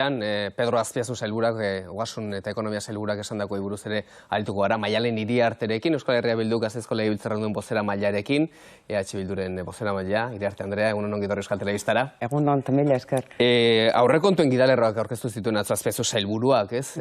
Pedro Azpiazu sailburak, Ogasun eta Ekonomia sailburak esandako buruz ere arituko gara, Maialen Iriarterekin, Euskal Herria Bilduk Gasteizko Legebiltzarrean duen bozera mailarekin, EH Bilduren bozera maila, Iriarte Andrea, egunon ongi etorri Euskal Telebistara. Egunon, mila esker. Aurrekontuen gidalerroak aurkeztu zituen atzo Azpiazu sailburuak, ez?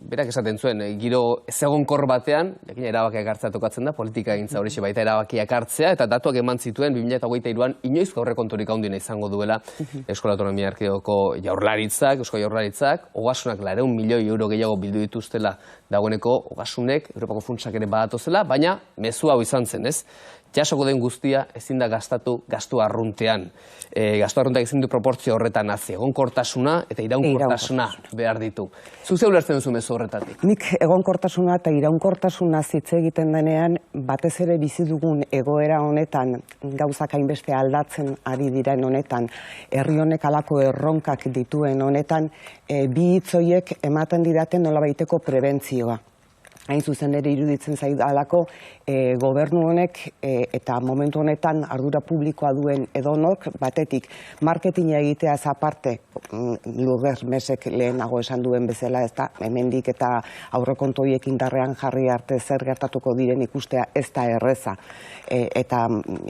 Berak esaten zuen, giro ezegonkor batean, jakin erabakiak hartzea tokatzen da, politika egintza horixe baita erabakiak hartzea, eta datuak eman zituen 2023an inoizko aurrekonturik handiena izango duela Euskal Autonomia Erkidegoko Jaurlaritzak, Eusko Jaurlaritzak, Ogasunak 400 milioi euro gehiago bildu dituztela dagoeneko Ogasunek, Europako funtsak ere badatozela, baina mezu hau izan zen, ez? Jasoko den guztia ezin da gastatu gastu arruntean. Gastu arrunteak ezin du proportzio horretan hazi, egonkortasuna eta iraunkortasuna behar ditu. Zuk ze ulertzen duzu mezu horretatik? Nik egonkortasuna eta iraunkortasuna hitz egiten denean, batez ere bizi dugun egoera honetan, gauzak hainbeste aldatzen ari diren honetan, herri honek halako erronkak dituen honetan, bi hitz horiek ematen didaten nolabaiteko prebentzioa. Hain zuzen ere iruditzen zaidalako gobernu honek eta momentu honetan ardura publikoa duen edonok batetik marketinga egiteaz aparte, Lurdes Mesek lehenago esan duen bezala, ez da, hemendik eta aurrekontu horiek indarrean jarri arte zer gertatuko diren ikustea ez da erreza. Eta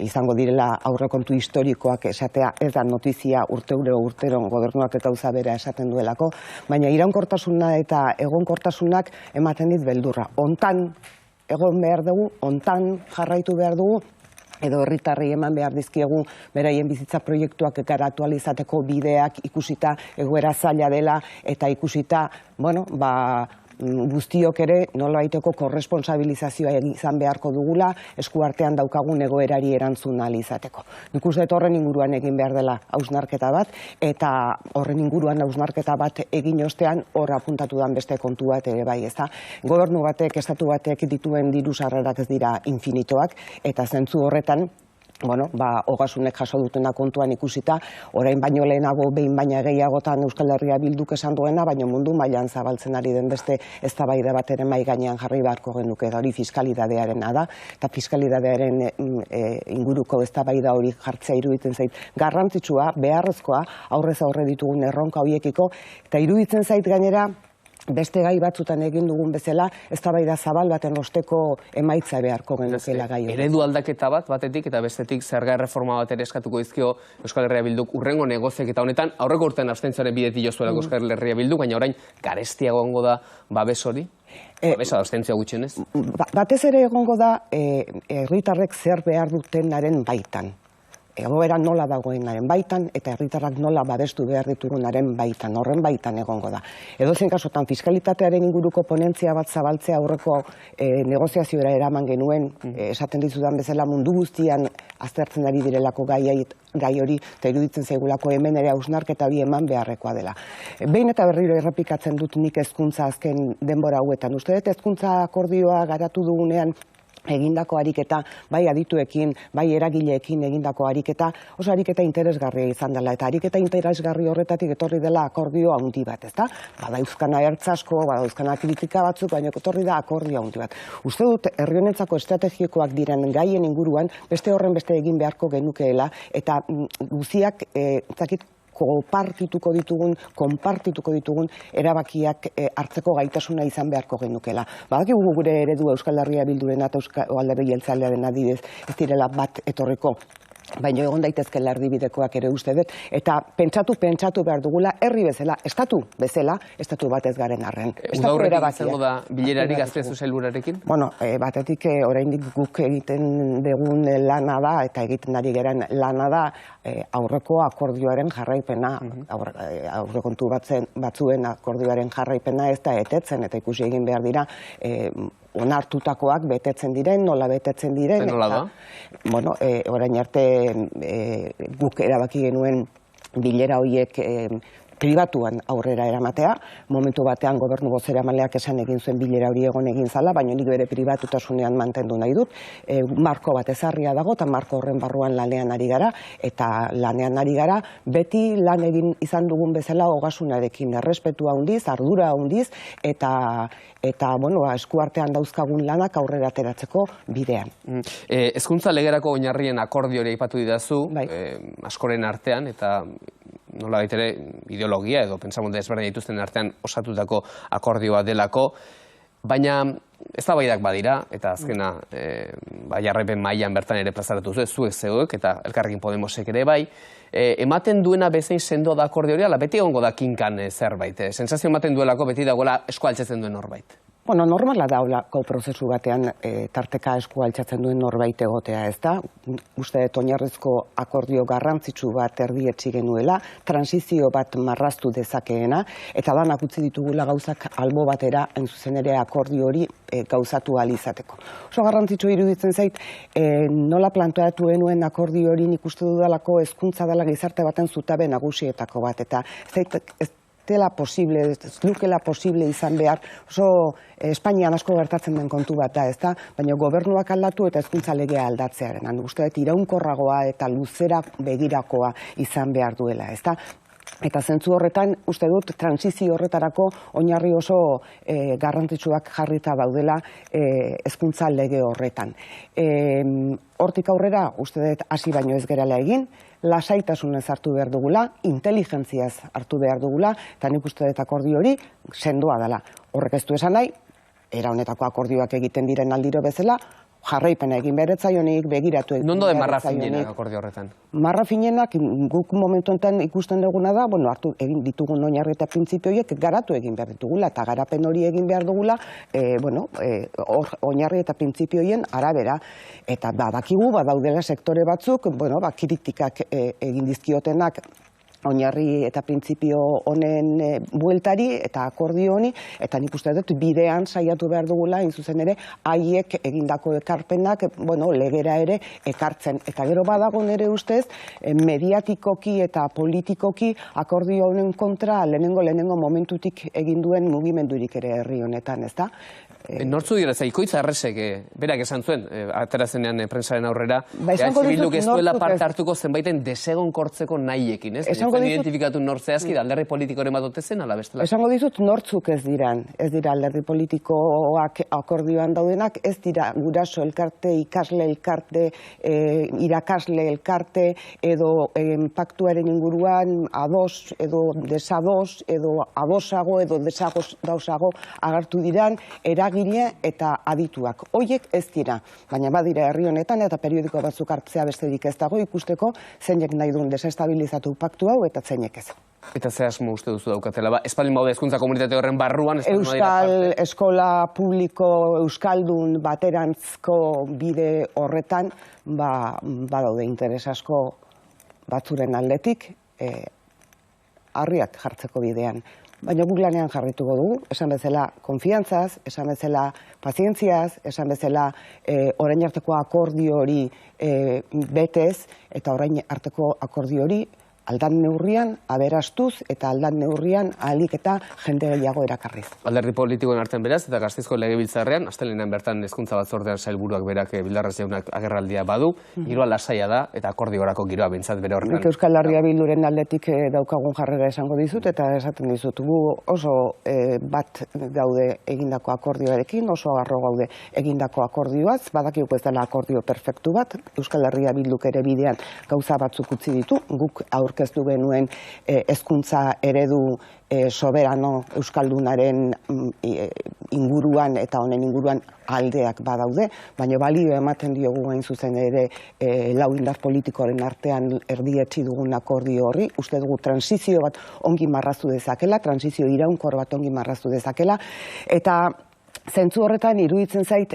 izango direla aurrekontu historikoak esatea ez da notizia urtero gobernuak eta uzabera esaten duelako, baina iraunkortasuna eta egonkortasunak ematen dit beldurra. Hontan egon behar dugu, hontan jarraitu behar dugu, edo herritarrei eman behar dizkiegu beraien bizitza proiektuak garatu ahal izateko bideak ikusita egoera zaila dela eta ikusita, guztiok ere nolabaiteko korresponsabilizazioa izan beharko dugula eskuartean daukagun egoerari erantzun ahal izateko. Nik uste horren inguruan egin behar dela hausnarketa bat, eta horren inguruan hausnarketa bat egin ostean hor apuntatu dan beste kontu bat ere bai, ezta. Gobernu batek, estatu batek dituen diru sarrerak ez dira infinitoak, eta zentzu horretan Ogasunek jaso dutena kontuan ikusita, orain baino lehenago behin baina gehiagotan Euskal Herria Bilduk esan duena, baina mundu mailan zabaltzen ari den beste eztabaida bat ere mahai gainean jarri beharko genuke, hori fiskalidadearena da, eta fiskalidadearen inguruko eztabaida hori jartzea iruditzen zait garrantzitsua, beharrezkoa, aurrez aurre ditugun erronka horiekiko, eta iruditzen zait gainera, beste gai batzutan egin dugun bezala, eztabaida zabal baten osteko emaitza beharko genukela gai hori. Eredu aldaketa batetik eta bestetik zerga erreforma bat ere eskatuko dizkio Euskal Herria Bilduk urrengo negoziaketa honetan, aurreko urtean abstentziaren bidetik jozuelako Euskal Herria Bilduk, baina orain garestiago egongo da babes hori? Babesa abstentzioa gutxienez? Batez ere egongo da herritarrek zer behar dutenaren baitan. Egoera nola dagoenaren baitan, eta herritarrak nola babestu behar ditugunaren baitan, horren baitan egongo da. Edozein kasutan, fiskalitatearen inguruko ponentzia bat zabaltzea aurreko negoziazioera eraman genuen, esaten dizudan bezala mundu guztian aztertzen ari direlako gai hori, eta iruditzen zaigulako hemen ere hausnarketa bi eman beharrekoa dela. Behin eta berriro errepikatzen dut nik hezkuntza azken denbora hauetan. Uste dut hezkuntza akordioa garatu dugunean, egindako ariketa, bai adituekin, bai eragileekin egindako ariketa, oso ariketa interesgarria izan dela, eta ariketa interesgarri horretatik etorri dela akordio handi bat, ezta? Badauzkana ertz asko, badauzkana kritika batzuk, baina etorri da akordio handi bat. Uste dut, herri honentzako estrategikoak diren gaien inguruan, beste horren beste egin beharko genukeela, eta guziak, konpartituko ditugun erabakiak hartzeko gaitasuna izan beharko genukela. Badakigu gure eredu Euskal Herria Bildurena eta Alderdi Jeltzalearen adibidez ez direla bat etorriko, baina egon daitezkela erdibidekoak ere uste dut, eta pentsatu behar dugula herri bezala, estatu bezala, estatu bat ez garen arren. Udaurrekin izango da bilerarik Azpiazu sailburuarekin? Batetik oraindik guk egiten dugun lana da, eta egiten ari garen lana da, aurreko akordioaren jarraipena, aurrekontu batzuen akordioaren jarraipena ez da etetzen, eta ikusi egin behar dira, onartutakoak betetzen diren, nola betetzen diren. Nola da? Orain arte guk erabaki genuen bilera horiek pribatuan aurrera eramatea, momentu batean gobernu bozeramaileak esan egin zuen bilera hori egon egin zala, baina nik bere pribatutasunean mantendu nahi dut. Marko bat ezarria dago, eta marko horren barruan lanean ari gara, eta lanean ari gara, beti lan egin izan dugun bezala Ogasunarekin errespetua handiz, ardura handiz, eta eskuartean dauzkagun lanak aurrera ateratzeko bidean. Hezkuntza legerako oinarrien akordio hori aipatu didazu, askoren artean, eta nola baitere ideologia edo pentsamolde ezberdina dituzten artean osatutako akordioa delako, baina eztabaidak badira, eta azkena jarraipen mailan bertan ere plazaratu zuek zeuek, eta Elkarrekin Podemosek ere bai, ematen duena bezain sendo da akordio hori, ala beti egongo da kinkan zerbait, sensazio ematen duelako beti dagoela esku altxatzen duen norbait. Bueno, normala da holako prozesu batean tarteka esku altxatzen duen norbait egotea, ez da? Uste dut oinarrizko akordio garrantzitsu bat erdietsi genuela, transizio bat marraztu dezakeena, eta danak utzi ditugula gauzak albo batera, hain zuzen ere akordio hori gauzatu ahal izateko. Oso garrantzitsu iruditzen zait, nola planteatu genuen akordio hori nik uste dudalako hezkuntza dela gizarte baten zutabe nagusietako bat, eta ez dela posible, ez lukela posible izan behar, oso Espainian asko gertatzen den kontu bat da, ez da? Baina gobernuak aldatu eta hezkuntza legea aldatzearen. Uste dut iraunkorragoa eta luzera begirakoa izan behar duela, ez da? Eta zentzu horretan, uste dut, transizio horretarako oinarri oso garrantzitsuak jarrita daudela hezkuntza lege horretan. Hortik aurrera, uste dut, hasi baino ez gerala egin, lasaitasunez hartu behar dugula, inteligentziaz hartu behar dugula, eta nik uste dut akordio hori sendoa dela. Horrek ez du esan nahi, era honetako akordioak egiten diren aldiro bezala, jarraipena egin beretzaionik, begiratu egin Nondo de marra finenak akordio horretan? Marra finenak guk momentu enten ikusten duguna da, hartu egin ditugun oinarri eta printzipioiek garatu egin behar ditugula, eta garapen hori egin behar dugula, oinarri eta printzipioien arabera. Eta badakigu, badaudela sektore batzuk, kritikak egin dizkiotenak, oinarri eta printzipio honen bueltari eta akordio honi, eta nik uste dut bidean saiatu behar dugula, hain zuzen ere, haiek egindako ekarpenak, legera ere ekartzen. Eta gero badago nire ustez, mediatikoki eta politikoki akordio honen kontra lehenengo momentutik egin duen mugimendurik ere herri honetan, ez da? Nortzu dira, Ikoitz Arresek berak esan zuen, aterazenean prensaren aurrera, Bilduk ez duela parte hartuko zenbaiten desegonkortzeko nahiekin, ez? Zen identifikatu nortzeazki, alderdi politikoren bat zen, ala bestela? Esango dizut nortzuk ez dira alderdi politikoak akordioan daudenak, ez dira guraso elkarte, ikasle elkarte, irakasle elkarte, edo paktuaren inguruan ados, edo desados, edo adosago, edo desagosdago agartu diran, eragile eta adituak. Hoiek ez dira, baina badira herri honetan eta periodiko batzuk hartzea besterik ez dago ikusteko zeinek nahi duen desestabilizatu paktu hau eta zeinek ez. Eta ze asmo uste duzu daukatela? Espaldin baude hezkuntza komunitate horren barruan? Euskal eskola publiko euskaldun baterantzko bide horretan badaude interes asko batzuren aldetik harriak jartzeko bidean. Baina guk lanean jarrituko dugu, esan bezala konfiantzaz, esan bezala pazientziaz, esan bezala orain arteko akordio hori betez, eta orain arteko akordio hori aldan neurrian, aberastuz, eta aldan neurrian ahalik eta jende gehiago erakarriz. Alderdi politikoen artean beraz, eta Gasteizko Legebiltzarrean, astelehenean bertan hezkuntza batzordean sailburuak berak Bildarratz jaunak agerraldia badu, giroa lasaia da, eta akordiorako giroa behintzat bere horretan. Nik Euskal Herria Bilduren aldetik daukagun jarrera esango dizut, eta esaten dizut, gu oso bat gaude egindako akordioarekin, oso harro gaude egindako akordioaz, badakiuk ez dela akordio perfektu bat, Euskal Herria Bilduk ere bidean gauza batzuk utzi ditu, guk aurkeztu genuen hezkuntza eredu soberano euskaldunaren inguruan eta honen inguruan aldeak badaude, baina balio ematen diogu hain zuzen ere lau indar politikoaren artean erdietsi dugun akordio horri, uste dugu transizio bat ongi marraztu dezakela, transizio iraunkor bat ongi marraztu dezakela, eta zentzu horretan iruditzen zait,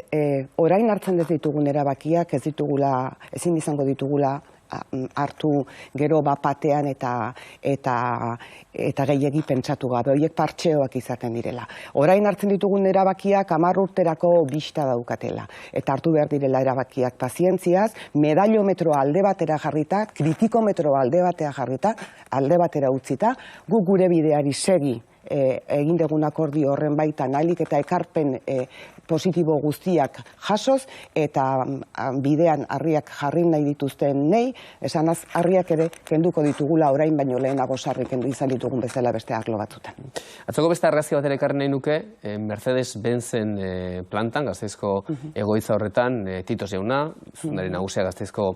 orain hartzen ez ditugun erabakiak, ezin izango ditugula hartu gero bapatean eta gehiegi pentsatu gabe, horiek partxeoak izaten direla. Orain hartzen ditugun erabakiak 10 urterako bista daukatela, eta hartu behar direla erabakiak pazientziaz, medallometroa alde batera jarrita, kritikometroa alde batera jarrita, alde batera utzita, guk gure bideari segi egin dugun akordio horren baitan ahalik eta ekarpen positibo guztiak jasoz, eta bidean harriak jarri nahi dituzten nei, esanaz harriak ere kenduko ditugula orain baino lehenago sarri kendu izan ditugun bezala beste arlo batzutan. Atzoko beste argazki bat ere ekarri nahi nuke, Mercedes-Benzen plantan, Gasteizko egoitza horretan, Titos jauna, zuzendari nagusia Gasteizko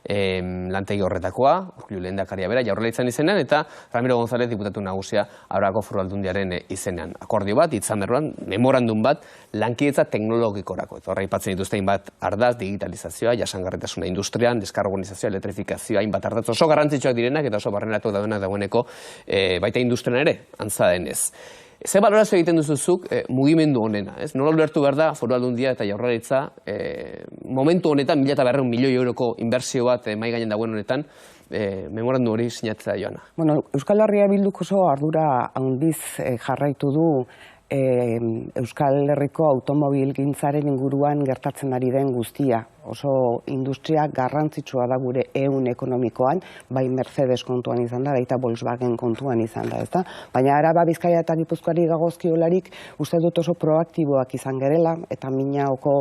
lantegi horretakoa, Urkullu lehendakaria bera, Jaurlaritzan izenean, eta Ramiro González diputatu nagusia Arabako Foru Aldundiaren izenean. Akordio bat, hitzarmen, memorandum bat, lankidetza teknologikorako. Eta horra aipatzen dituzte hainbat ardaz, digitalizazioa, jasangarritasuna industrian, deskarbonizazioa, elektrifikazioa, hainbat ardaz oso garrantzitsuak direnak eta oso barrenatu daudenak dagoeneko baita industrian ere, antza denez. Ze balorazio egiten duzuzuk mugimendu honena, ez? Nola ulertu behar da Foru Aldundia eta Jaurlaritza momentu honetan 1.200 milioi euroko inbertsio bat mahai gainean dagoen honetan memorandu hori sinatzea joana? Bueno, Euskal Herria Bilduk oso ardura handiz jarraitu du Euskal Herriko automobilgintzaren inguruan gertatzen ari den guztia. Oso industria garrantzitsua da gure ehun ekonomikoan, bai Mercedes kontuan izan da, baita Volkswagen kontuan izan da, ezta? Baina Araba, Bizkaia eta Gipuzkoari dagozkiolarik uste dut oso proaktiboak izan gerela, eta Minaoko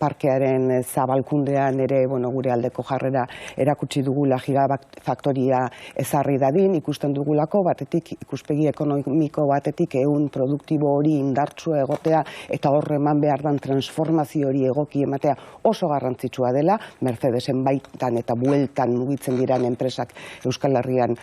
parkearen zabalkundean ere gure aldeko jarrera erakutsi dugula gigafaktoria ezarri dadin, ikusten dugulako batetik, ikuspegi ekonomiko batetik ehun produktibo hori indartsua egotea eta hor eman behar dan transformazio hori egoki ematea oso garrantzitsua dela, Mercedesen baitan eta bueltan mugitzen diran enpresak Euskal Herrian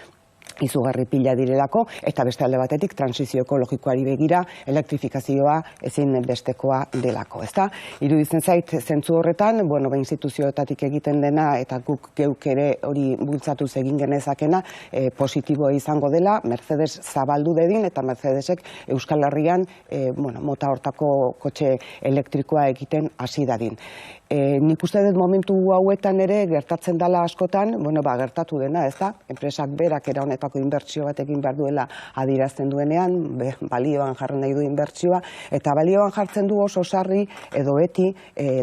izugarri pila direlako, eta beste alde batetik transizio ekologikoari begira elektrifikazioa ezin bestekoa delako, ezta? Iruditzen zait zentzu horretan, instituzioetatik egiten dena eta guk geuk ere hori bultzatuz egin genezakena positiboa izango dela, Mercedes zabaldu dedin eta Mercedesek Euskal Herrian mota hortako kotxe elektrikoa egiten hasi dadin. Nik uste dut momentu hauetan ere gertatzen dela askotan, gertatu dena, ez da? Enpresak berak era honetako inbertsio bat egin behar duela adierazten duenean, balioan jarri nahi du inbertsioa, eta balioan jartzen du oso sarri edo beti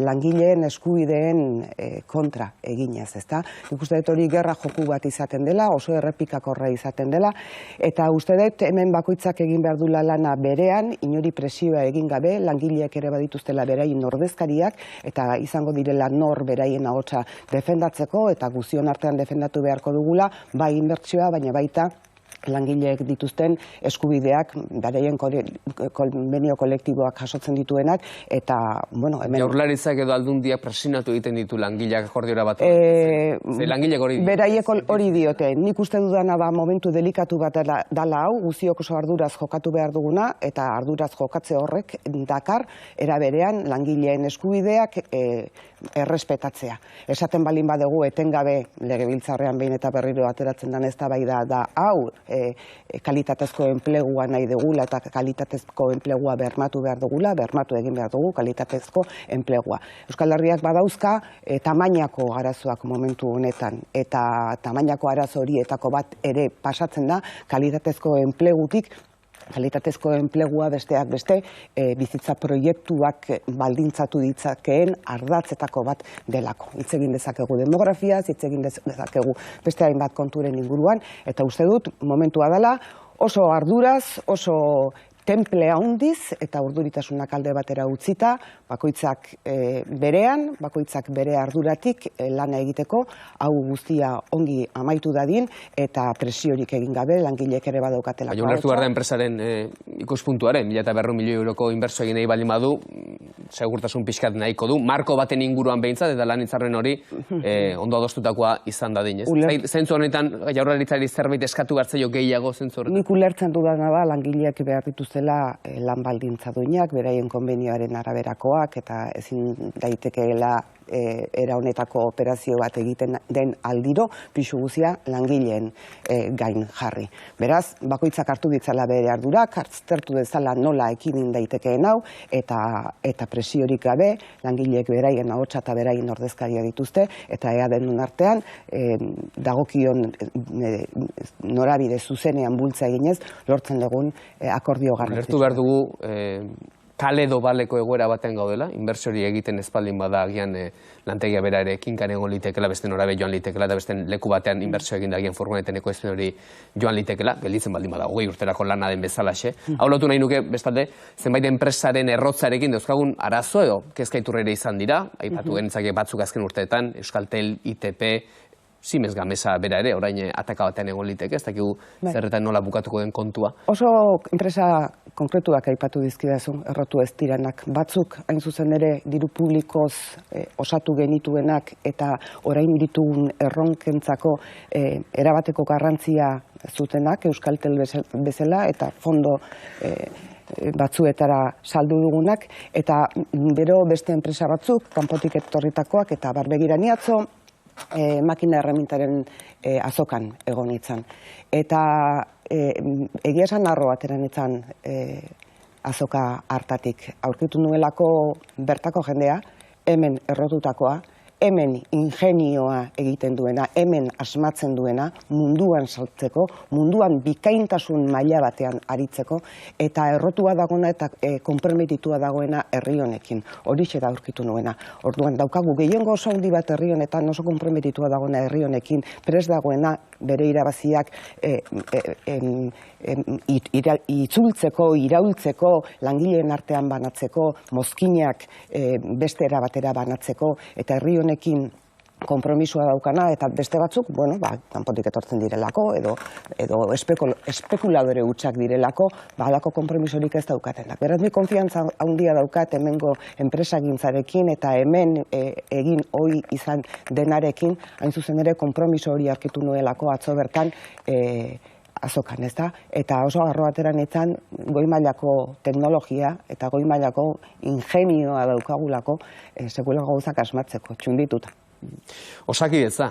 langileen eskubideen kontra eginez, ez da? Nik uste dut hori gerra joku bat izaten dela, oso errepikakorra izaten dela, eta uste dut hemen bakoitzak egin behar duela lana berean, inori presioa egin gabe, langileek ere badituztela beraien ordezkariak, eta izango direla nor beraien ahotsa defendatzeko eta guztion artean defendatu beharko dugula, bai inbertsioa, baina baita langileek dituzten eskubideak, beraien konbenio kolektiboak jasotzen dituenak, eta, hemen... Jaurlaritzak edo Aldundiak presionatu egiten ditu langileak akordiora bat? Langileak hori diote? Beraiek hori diote. Nik uste dudana da momentu delikatu bat dala hau, guztiok oso arduraz jokatu behar duguna, eta arduraz jokatze horrek dakar, era berean langileen eskubideak errespetatzea. Esaten balin badugu etengabe legebiltzarrean behin eta berriro ateratzen den eztabaida da hau, kalitatezko enplegua nahi dugula eta kalitatezko enplegua bermatu behar dugula, bermatu egin behar dugu kalitatezko enplegua. Euskal Herriak badauzka tamainako arazoak momentu honetan, eta tamainako arazo horietako bat ere pasatzen da kalitatezko enplegutik kalitatezko enplegua besteak beste bizitza proiektuak baldintzatu ditzakeen ardatzetako bat delako. Hitz egin dezakegu demografiaz, hitz egin dezakegu beste hainbat konturen inguruan, eta uste dut momentua dela oso arduraz, oso temple handiz eta urduritasunak alde batera utzita, bakoitzak berean, bakoitzak bere arduratik lana egiteko, hau guztia ongi amaitu dadin, eta presiorik egin gabe, langileek ere badaukatelako. Baina ulertu behar da enpresaren ikuspuntuaren, 1.200 milioi euroko inbertsio egin nahi baldin badu, segurtasun pixkat nahiko du, marko baten inguruan behintzat, eta lan hitzarmen hori ondo adostutakoa izan dadin, ez? Zentzu honetan, Jaurlaritzari zerbait eskatu bertzaio gehiago zentzu honetan? Nik ulertzen dudana da, langileak behar dituztela lan baldintza duinak, beraien konbenioaren araberakoak, eta ezin daitekeela era honetako operazio bat egiten den aldiro, pixu guzia langileen gain jarri. Beraz, bakoitzak hartu ditzala bere ardurak, aztertu dezala nola ekidin daitekeen hau, eta presiorik gabe, langileek beraien ahotsa eta beraien ordezkaria dituzte, eta ea denun artean, dagokion norabide zuzenean bultza eginez, lortzen dugun akordio garrantzitsua. Lertu behar dugu kale edo baleko egoera batean gaudela, inbertsori egiten espaldin bada agian lantegia bera ere kinkan egon litekela, beste norabe joan litekela, eta beste leku batean inbertsio egin da agian furgoneten ekoizpen hori joan litekela, gelditzen baldin bada, 20 urterako lana den bezalaxe. Hau lotu nahi nuke, bestalde, zenbait enpresaren errotzarekin dauzkagun arazo edo kezkaiturre ere izan dira, aipatu genitzake batzuk azken urteetan, Euskaltel, ITP, Siemens Gamesa bera ere, orain ataka batean egon liteke, ez dakigu zerretan nola bukatuko den kontua. Oso enpresa konkretuak aipatu dizkidazu, errotu ez diranak. Batzuk, hain zuzen ere, diru publikoz osatu genituenak eta orain ditugun erronkentzako erabateko garrantzia zutenak, Euskaltel bezala eta fondo batzuetara saldu dugunak, eta bero beste enpresa batzuk, kanpotik etorritakoak eta barbegirani atzo, makina erremintaren azokan egon itzan. Eta egia esan arro bateran itzan azoka hartatik. Aurkitu nuelako bertako jendea, hemen errotutakoa, hemen ingenioa egiten duena, hemen asmatzen duena, munduan saltzeko, munduan bikaintasun maila batean aritzeko, eta errotua dagoena eta konprometitua dagoena herri honekin. Horixe da aurkitu nuena. Orduan daukagu gehiengo oso handi bat herri honetan, oso konprometitua dagoena herri honekin, prest dagoena bere irabaziak itzultzeko, iraultzeko, langileen artean banatzeko, mozkinak beste erabatera banatzeko, eta herri honekin konpromisoa daukana, eta beste batzuk, kanpotik etortzen direlako, edo espekuladore hutsak direlako, halako konpromisorik ez daukatenak. Beraz, mi konfiantza handia daukat hemengo enpresagintzarekin, eta hemen egin ohi izan denarekin, hain zuzen ere konpromiso hori aurkitu nuelako atzo bertan azokan, ez da? Eta oso garro bateran izan goi mailako teknologia eta goi mailako ingenioa daukagulako sekula gauzak asmatzeko, txundituta. Osakidetza,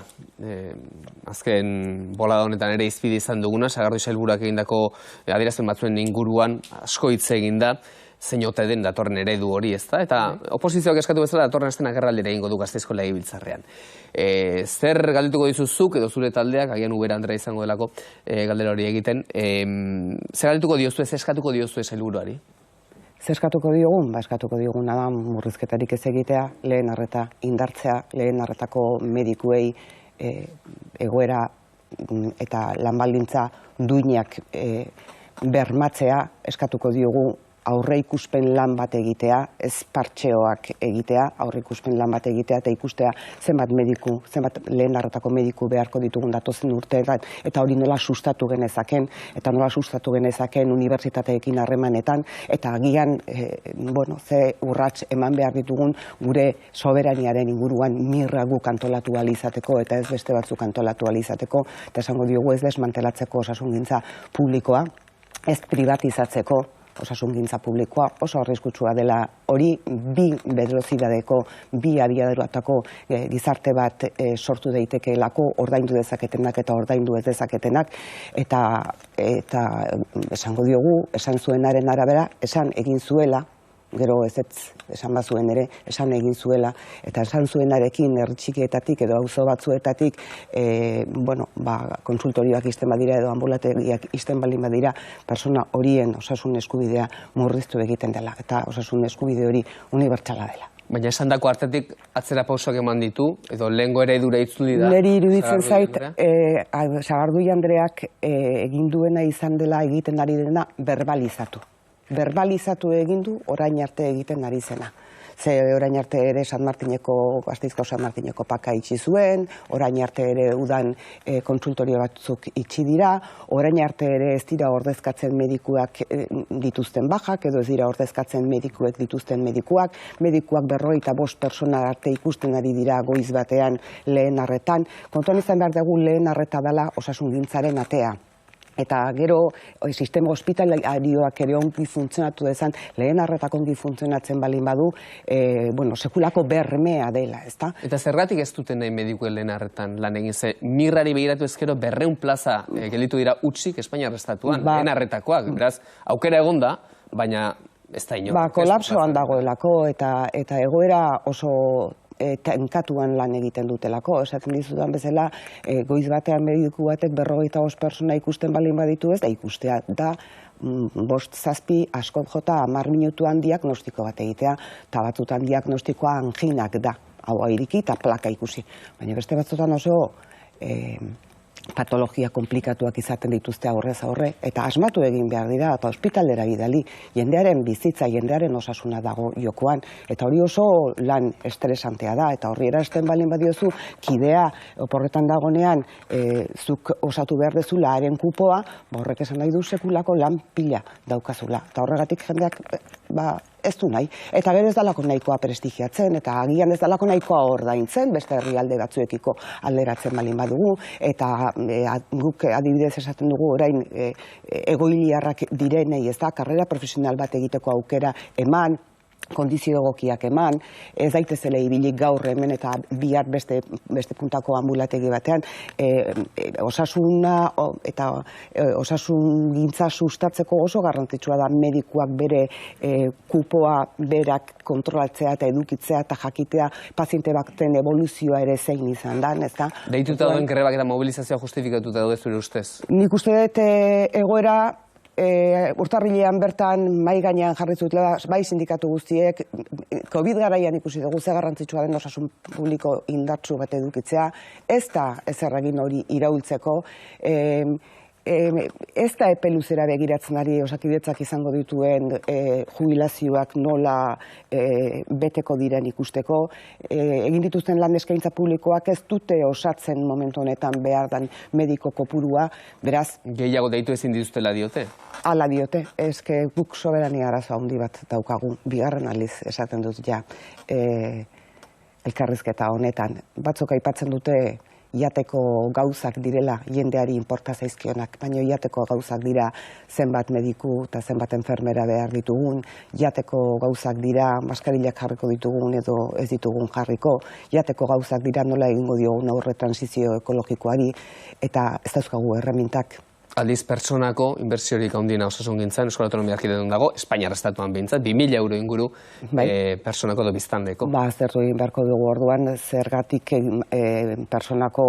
azken bolada honetan ere izpide izan duguna, Sagardui sailburuak egindako adierazpen batzuen inguruan asko hitz egin da, zein ote den datorren eredu hori, ezta? Eta oposizioak eskatu bezala datorren astean agerraldira egingo du Gasteizko Legebiltzarrean. Zer galdetuko dizuzuk edo zure taldeak, agian Ubera Andrea izango delako galdera hori egiten, zer galdetuko diozue, zer eskatuko diozue sailburuari? Zer eskatuko diogun? Eskatuko dioguna da murrizketarik ez egitea, lehen arreta indartzea, lehen arretako medikuei egoera eta lanbaldintza duinak bermatzea, eskatuko diogu aurreikuspen lan bat egitea, ez partxeoak egitea, aurreikuspen lan bat egitea eta ikustea zenbat lehen arretako mediku beharko ditugun datozen urteetan, eta hori nola sustatu genezaken, eta nola sustatu genezaken unibertsitateekin harremanetan, eta agian ze urrats eman behar ditugun gure soberaniaren inguruan mirra guk antolatu ahal izateko, eta ez beste batzuk antolatu ahal izateko, eta esango diogu ez desmantelatzeko osasungintza publikoa, ez privatizatzeko osasungintza publikoa, oso arriskutsua dela hori, bi velocidadeko, bi abiaduratako gizarte bat sortu daitekeelako, ordaindu dezaketenak eta ordaindu ez dezaketenak, eta esango diogu, esan zuenaren arabera, esan egin zuela, gero ez esan bazuen ere, esan egin zuela, eta esan zuenarekin herri txikietatik edo auzo batzuetatik konsultorioak izten badira edo ambulategiak izten baldin badira, persona horien osasun eskubidea murriztu egiten dela, eta osasun eskubide hori unibertsala dela. Baina esan dako hartetik atzera pausoak eman ditu, edo lehengo eredura itzuli da? Neri iruditzen zait, Sagardui Andreak egin duena izan dela egiten ari dena verbalizatu. Verbalizatu egin du orain arte egiten ari zena. Ze orain arte ere Gasteizko San Martineko paka itxi zuen, orain arte ere udan kontsultorio batzuk itxi dira, orain arte ere ez dira ordezkatzen medikuak dituzten bajak, edo ez dira ordezkatzen medikuek dituzten medikuak 55 pertsona arte ikusten ari dira goiz batean lehen arretan. Kontuan izan behar dugu lehen arreta dela osasungintzaren atea. Eta gero, sistema hospitalarioak ere ongi funtzionatu dezan, lehen arretak ongi funtzionatzen balin badu, sekulako bermea dela, ezta? Eta zergatik ez duten nahi medikuen lehen arretan lan egin ze, mirrari begiratu ezkero 200 plaza gelditu dira utzik Espainiar estatuan, lehen arretakoak, beraz, aukera egonda, baina ez da inor. Kolapsoan dagoelako eta egoera oso tenkatuan lan egiten dutelako. Esaten dizudan bezala, goiz batean mediku batek 55 pertsona ikusten balin baditu ez da ikustea, da bost zazpi, askot jota 10 minutuan diagnostiko bat egitea, eta batzutan diagnostikoa anginak da, hau iriki eta plaka ikusi. Baina beste batzutan oso patologia komplikatuak izaten dituzte aurrez aurre, eta asmatu egin behar dira, eta ospitalera bidali, jendearen bizitza, jendearen osasuna dago jokoan, eta hori oso lan estresantea da, eta horri erasten balin badiozu, kidea oporretan dagonean, zuk osatu behar dezula haren kupoa, horrek esan nahi du sekulako lan pila daukazula, eta horregatik jendeak, ez du nahi, eta gero ez dalako nahikoa prestigiatzen, eta agian ez dalako nahikoa ordaintzen, beste herrialde batzuekiko alderatzen balin badugu, eta guk adibidez esaten dugu orain egoiliarrak direnei, ez da, karrera profesional bat egiteko aukera eman, kondizio egokiak eman, ez daitezela ibilik gaur hemen eta bihar beste puntako ambulategi batean, osasuna eta osasun gintza sustatzeko oso garrantzitsua da medikuak bere kupoa berak kontrolatzea eta edukitzea eta jakitea paziente baten evoluzioa ere zein izan da, ez da? Deituta duen grebak eta mobilizazioa justifikatuta daude zure ustez? Nik uste dut egoera urtarrilean bertan mai gainean jarri zutela, bai sindikatu guztiek, COVID garaian ikusi dugu ze garrantzitsua den osasun publiko indartsu bat edukitzea, ez da ezer egin hori iraultzeko, ez da epe luzera begiratzen ari Osakidetzak izango dituen jubilazioak nola beteko diren ikusteko, egin dituzten lan eskaintza publikoak ez dute osatzen momentu honetan behar dan mediko kopurua, beraz... Gehiago deitu ezin dituztela diote? Hala diote, eske guk soberania arazo handi bat daukagu, bigarren aldiz esaten dut ja elkarrizketa honetan. Batzuk aipatzen dute jateko gauzak direla jendeari inporta zaizkionak, baina jateko gauzak dira zenbat mediku eta zenbat enfermera behar ditugun, jateko gauzak dira maskarilak jarriko ditugun edo ez ditugun jarriko, jateko gauzak dira nola egingo diogun aurre transizio ekologikoari, eta ez dauzkagu erremintak. Aldiz, pertsonako inbertsiorik handiena osasungintzan Euskal Autonomia Erkidegoan dago, Espainiar estatuan behintzat, 2.000 euro inguru pertsonako edo biztanleko. Aztertu egin beharko dugu orduan, zergatik pertsonako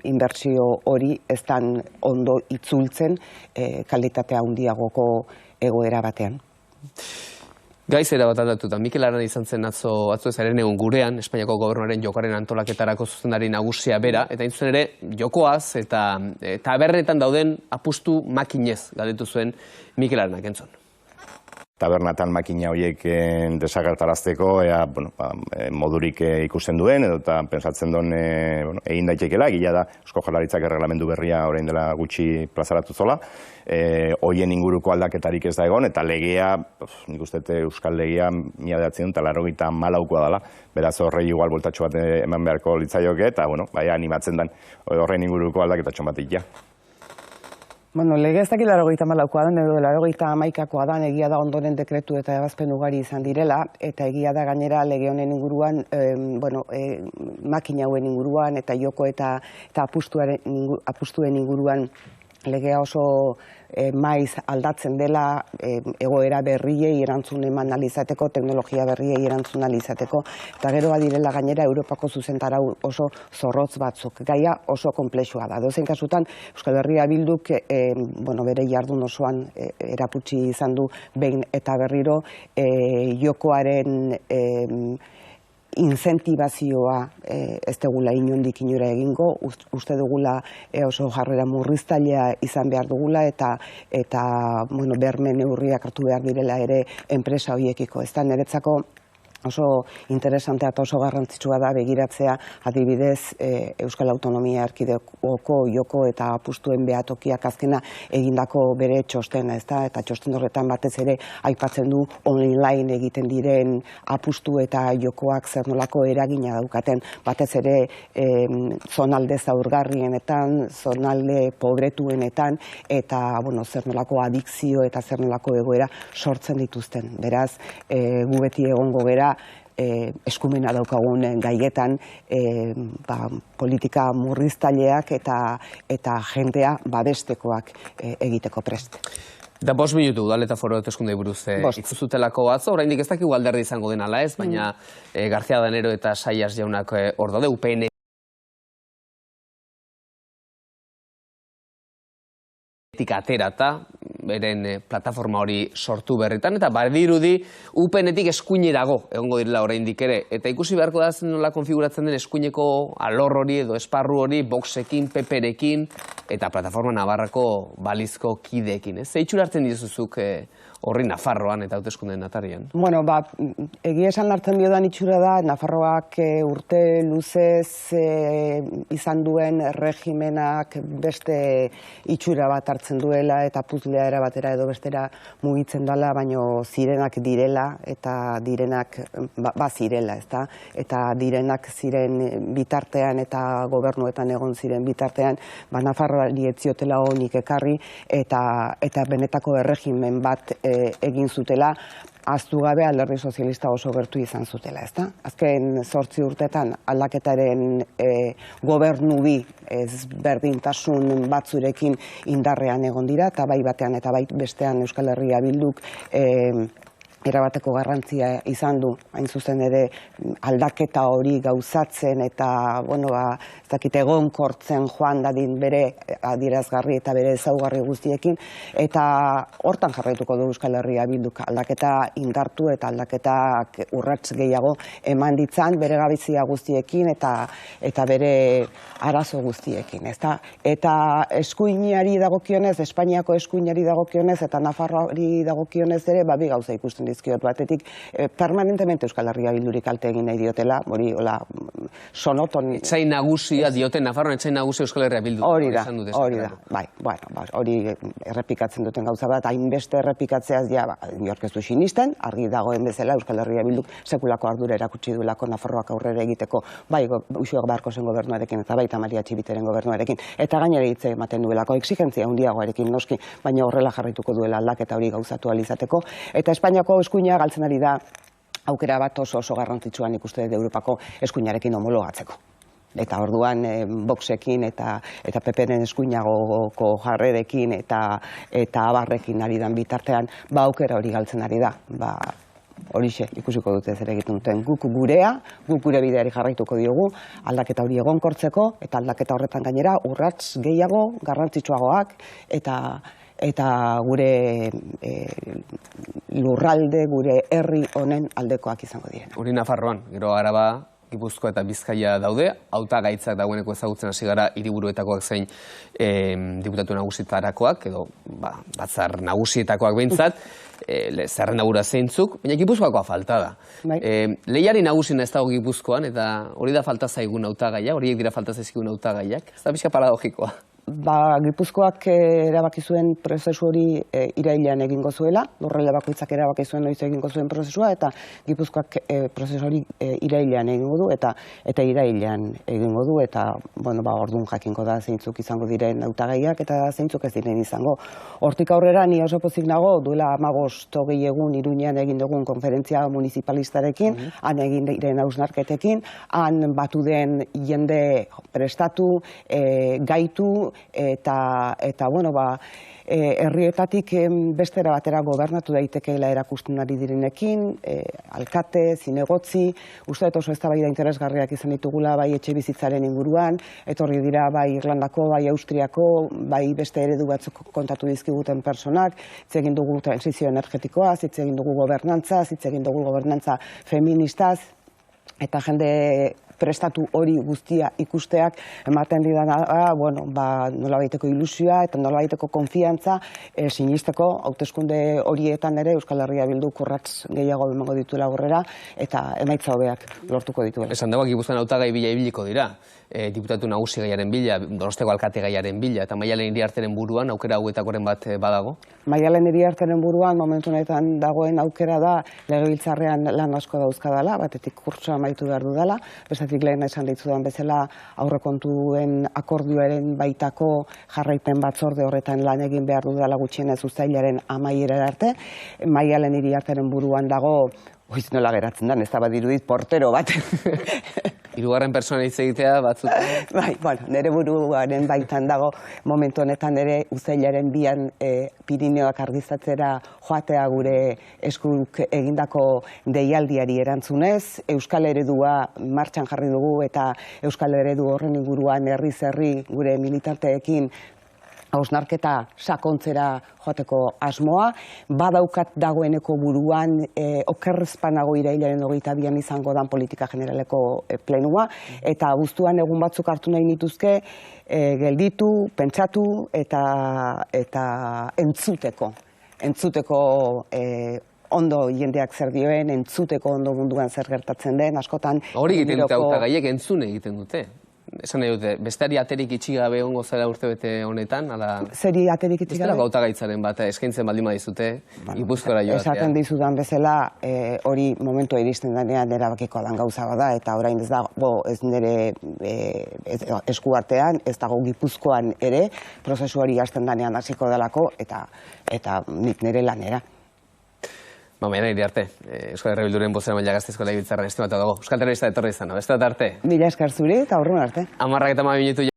inbertsio hori ez dan ondo itzultzen kalitatea handiagoko egoera batean. Gaizera bat aldatuta, Mikel Arana izan zen atzo ez egun gurean, Espainiako gobernuaren jokoaren antolaketarako zuzendari nagusia bera, eta intzuzen ere jokoaz eta tabernetan dauden apustu makinez galdetu zuen Mikel Aranak entzun. Tabernatan makina horiek desagertarazteko modurik ikusten duen, edo eta pensatzen duen egin daitekela, gila da Eusko Jaurlaritzak erreglamendu berria orain dela gutxi plazaratu zola, horien inguruko aldaketarik ez da egon, eta legea, nik uste Euskal Legea 1994 dela, beraz horrei igual voltatxo bat eman beharko litzaioke, eta animatzen den horren inguruko aldaketatxo bat ikia. Lege ez dakit 94koa den edo 91koa den, egia da ondoren dekretu eta ebazpen ugari izan direla, eta egia da gainera lege honen inguruan, makina hauen inguruan eta joko eta apustuen inguruan legea oso maiz aldatzen dela egoera berriei erantzun eman alizateko, teknologia berriei erantzun alizateko, eta gero badirela gainera Europako zuzentarau oso zorrotz batzuk. Gaia oso konplexua da. Dozein kasutan, Euskal Herria Bilduk bere jardun osoan eraputsi izan du behin eta berriro jokoaren inzentibazioa ez dugula inondik inora egingo, uste dugula oso jarrera murriztailea izan behar dugula eta berme neurriak hartu behar direla ere enpresa horiekiko. Ez da niretzako oso interesantea eta oso garrantzitsua da begiratzea adibidez Euskal Autonomia Erkidegoko joko eta apustuen behatokiak azkena egindako bere txostena, ez da, eta txosten horretan batez ere aipatzen du online egiten diren apustu eta jokoak zer nolako eragina daukaten, batez ere zonalde zaurgarrienetan, zonalde pobretuenetan, eta zer nolako adikzio eta zer nolako egoera sortzen dituzten. Beraz, gu beti egongo gera eskumena daukagun gaietan politika murriztaileak eta jendea babestekoak egiteko prest. Da 5 minutu udal eta foru hauteskundei buruz itzuzutelako atzo, oraindik ez dakigu alderdi izango den ala ez, baina García Danero eta Saias jaunak hor daude, UPN aterata, beren plataforma hori sortu berritan, eta badirudi UPN-etik eskuinerago egongo direla oraindik ere. Eta ikusi beharko da nola konfiguratzen den eskuineko alor hori edo esparru hori Voxekin, PP-rekin eta Plataforma Navarrako balizko kideekin. Ze itxura hartzen dizuzuk horri Nafarroan eta hauteskundeen atarian? Bueno, egia esan hartzen diodan itxura da, Nafarroak urte luzez izan duen regimenak beste itxura bat hartzen duela eta puzlea era batera edo bestera mugitzen dela, baino zirenak direla eta direnak zirela, ezta? Eta direnak ziren bitartean eta gobernuetan egon ziren bitartean, Nafarroari ez ziotela onik ekarri eta benetako erregimen bat egin zutela, ahaztu gabe Alderdi Sozialista oso gertu izan zutela, ezta? Azken 8 urtetan aldaketaren gobernu bi ezberdintasun batzurekin indarrean egon dira, eta bai batean eta bai bestean Euskal Herria Bilduk erabateko garrantzia izan du, hain zuzen ere aldaketa hori gauzatzen eta, ez dakit egonkortzen joan dadin bere adierazgarri eta bere ezaugarri guztiekin, eta hortan jarraituko du Euskal Herria Bilduk aldaketa indartu eta aldaketak urrats gehiago eman ditzan bere gabezia guztiekin eta bere arazo guztiekin, ezta? Eta eskuinari dagokionez, Espainiako eskuinari dagokionez eta Nafarroari dagokionez ere, bi gauza ikusten dizkiot batetik, permanentemente Euskal Herria Bilduri kalte egin nahi diotela, hori, sonoton... Etxai nagusia dioten, Nafarroan etxai nagusia Euskal Herria Bildu. Hori da, hori errepikatzen duten gauza bat, hainbeste errepikatzeaz inork ez du sinisten, argi dagoen bezala Euskal Herria Bilduk sekulako ardura erakutsi duelako Nafarroak aurrera egiteko, bai Uxue Barkosen gobernuarekin eta baita Maria Txibiteren gobernuarekin, eta gainera hitz ematen duelako exigentzia handiagoarekin noski, baina horrela jarraituko duela aldaketa hori gauzatu ahal izateko, eta Espainiako eskuina galtzen ari da aukera bat oso garrantzitsuan ikuste dut Europako eskuinarekin homologatzeko. Eta orduan Voxekin eta PP-ren eskuinagoko jarrerekin eta abarrekin ari dan bitartean, aukera hori galtzen ari da. Horixe, ikusiko dute zer egiten duten. Guk gure bideari jarraituko diogu, aldaketa hori egonkortzeko, eta aldaketa horretan gainera urrats gehiago, garrantzitsuagoak, eta gure lurralde, gure herri honen aldekoak izango diren. Hori Nafarroan, gero Araba, Gipuzkoa eta Bizkaia daude, hautagaitzak dagoeneko ezagutzen hasi gara hiriburuetakoak zein diputatu nagusitarakoak, edo batzar nagusietakoak behintzat, zerrenda gura zeintzuk, baina Gipuzkoakoa falta da. Lehiari nagusina ez dago Gipuzkoan, eta hori da falta zaigun hautagaia, horiek dira falta zaizkigun hautagaiak, ez da pixka paradogikoa. Gipuzkoak erabaki zuen prozesu hori irailean egingo zuela, lurralde bakoitzak erabaki zuen noiz egingo zuen prozesua, eta Gipuzkoak prozesu hori irailean egingo du, eta irailean egingo du, eta orduan jakingo da zeintzuk izango diren hautagaiak eta zeintzuk ez diren izango. Hortik aurrera ni oso pozik nago, duela 15 egun Iruñean egin dugun konferentzia municipalistarekin, han egin diren hausnarketekin, han batu den jende prestatu, gaitu, eta herrietatik bestera batera gobernatu daitekeela erakusten ari direnekin, alkate, zinegotzi, uste dut oso eztabaida interesgarriak izan ditugula bai etxe bizitzaren inguruan, etorri dira bai Irlandako, bai Austriako, bai beste eredu batzuk kontatu dizkiguten personak, hitz egin dugu transizio energetikoaz, hitz egin dugu gobernantzaz, hitz egin dugu gobernantza feministaz, eta jende prestatu hori guztia ikusteak ematen didana nolabaiteko ilusioa eta nolabaiteko konfiantza sinisteko hauteskunde horietan ere Euskal Herria Bilduk urrats gehiago emango dituela aurrera eta emaitza hobeak lortuko dituela. Esan dago Gipuzkoan hautagai bila ibiliko dira, diputatu nagusi gaiaren bila, Donosteko alkate gaiaren bila, eta Maialen Iriarteren buruan aukera hauetakoren bat badago? Maialen Iriarteren buruan momentu honetan dagoen aukera da legebiltzarrean lan asko dauzkadala, batetik kurtsoa amaitu behar dudala, bestetik lehen esan ditzudan bezala aurrekontuen akordioaren baitako jarraipen batzorde horretan lan egin behar dudala gutxienez uztailaren amaierara arte. Maialen Iriarteren buruan dago, nola geratzen da, ez da badirudit portero bat. Hirugarren pertsona hitz egitea batzuk. Nire buruaren baitan dago momentu honetan ere uztailaren 2 Pirineoak argiztatzera joatea gure eskuk egindako deialdiari erantzunez, Euskal Eredua martxan jarri dugu eta Euskal Eredu horren inguruan herriz herri gure militanteekin hausnarketa sakontzera joateko asmoa, badaukat dagoeneko buruan okerrezpanago irailaren 22an izango dan politika generaleko plenua, eta abuztuan egun batzuk hartu nahi nituzke, gelditu, pentsatu eta entzuteko ondo jendeak zer dioen, entzuteko ondo munduan zer gertatzen den, askotan... Hori egiten dute hautagaiek, entzun egiten dute. Esan nahi dute, besteari aterik itxigabe ongo zara urtebete honetan, ala... Zeri aterik itxigabe? Bestelako hautagaitzaren bat, eskaintzen baldin badizute, Gipuzkoara joatea. Esaten dizudan bezala, hori momentua iristen denean erabakiko dan gauza bada, eta orain ez dago ez nire eskuartean, ez dago Gipuzkoan ere, prozesu hori hasten denean hasiko delako, eta nik nire lanera. Mañana iriarte, Euskal Herria Bilduren bozeramailea Gasteizko Legebiltzarrean estimatu dago. Euskal Telebista etorri izan, beste arte. Mila esker zuri eta aurrun arte. 10:12